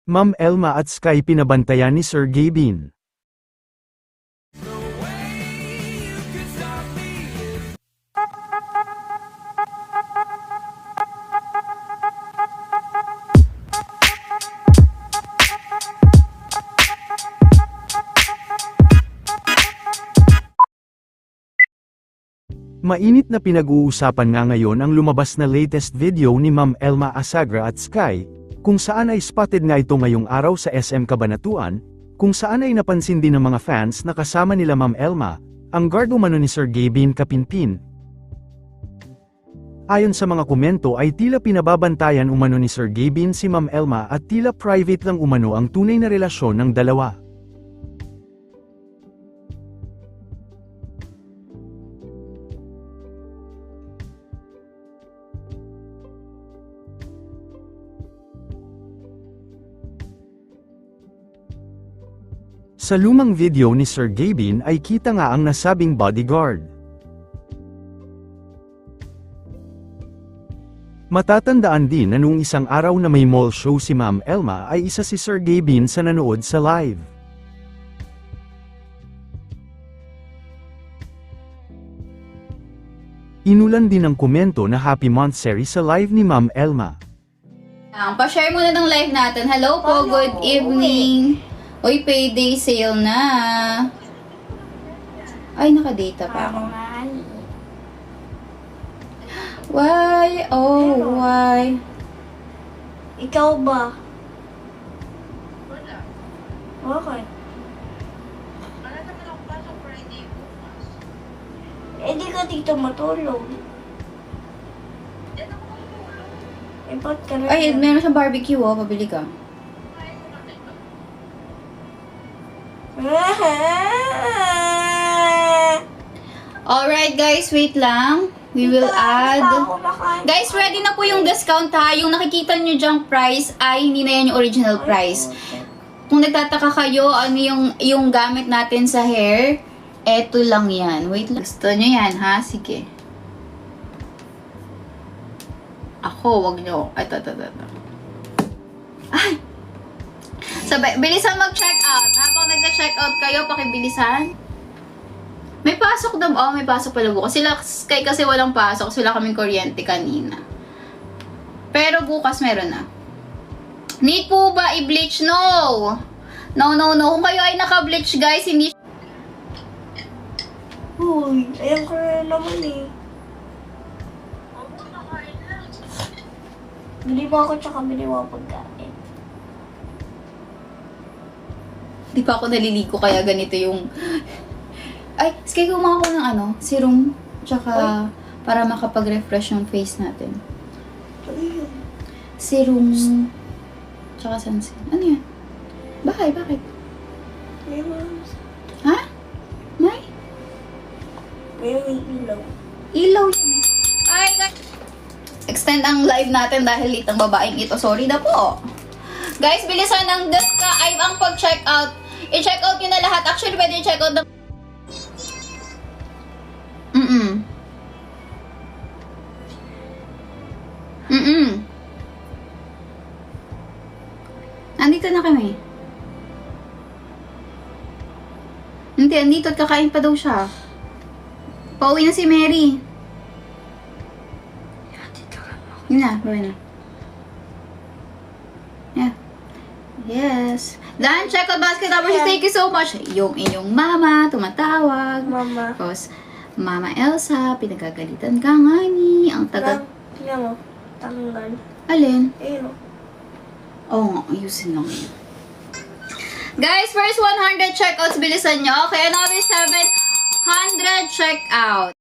Ma'am Elma at Sky pinabantayan ni Sir Gabin. Mainit na pinag-uusapan nga ngayon ang lumabas na latest video ni Ma'am Elma Asagra at Sky, kung saan ay spotted nga ito ngayong araw sa SM Cabanatuan, kung saan ay napansin din ng mga fans na kasama nila Ma'am Elma, ang guard umano ni Sir Gabin Kapinpin. Ayon sa mga komento ay tila pinababantayan umano ni Sir Gabin si Ma'am Elma at tila private lang umano ang tunay na relasyon ng dalawa. Sa lumang video ni Sir Gabin ay kita nga ang nasabing bodyguard. Matatandaan din na noong isang araw na may mall show si Ma'am Elma ay isa si Sir Gabin sa nanood sa live. Inulan din ng komento na Happy Monthsary sa live ni Ma'am Elma. Pa-share muna ng live natin. Hello po, good evening. Uy, payday sale na. Ay, nakadata pa ako. Why? Oh, why? Ikaw ba? Bakit? Wala naman ako pasok Friday bukas. Eh di ka dito matulog. Diyan ako matulog. Eh ba't ka rin? Ay, meron siyang barbecue, oh. Pabili ka. Kumain ko na ito. Alright, guys, wait lang. We will add. Guys, ready na po yung discount ha. Yung nakikita nyo dyang price ay hindi na yan yung original price. Kung nagtataka kayo, ano yung gamit natin sa hair, eto lang yan. Wait lang. Gusto nyo yan, ha? Sige. Ako, wag nyo. Ito. Ay! Sabay, bilisan mag-check out. Habang nag-check out kayo, pakibilisan. May pasok daw. Oh, may pasok pala bukas. Kasi walang pasok. Sila kaming kuryente kanina. Pero bukas meron na. Need po ba i-bleach? No! No. Kung kayo ay naka-bleach, guys, hindi... Uy, ayan ko na naman eh. Ako nakain lang. Bili mo ako tsaka bili mo ako pagkain. Di pa ako naliligo kaya ganito yung... Ay, sige kumaha ko ng serum. Tsaka para makapag-refresh yung face natin. Ayun. Serum. Tsaka sunscreen. Ano yan? Bakit? May mga... Ha? May? May ilaw. Ilaw yan eh. Hi guys! Extend ang live natin dahil itang babaeng ito. Sorry na po. Guys, bilisan ng ang pag-check out. I-check out nyo na lahat. Actually, pwede i-check out ng... Andito na kami. Hindi, andito at kakain pa daw siya. Pauwi na si Mary. Yun na, gawin na. Yeah. Yes. Dan, check out basket number. Thank you so much. Yung inyong mama, tumatawag. Mama. Tapos, Mama Elsa, pinagagalitan ka nga ni. Ang tagal. Tingnan mo. Tanggal. Alin? Ayun o. Oo nga, ayusin lang yun. Guys, first 100 checkouts, bilisan nyo. Okay, another 700 checkout.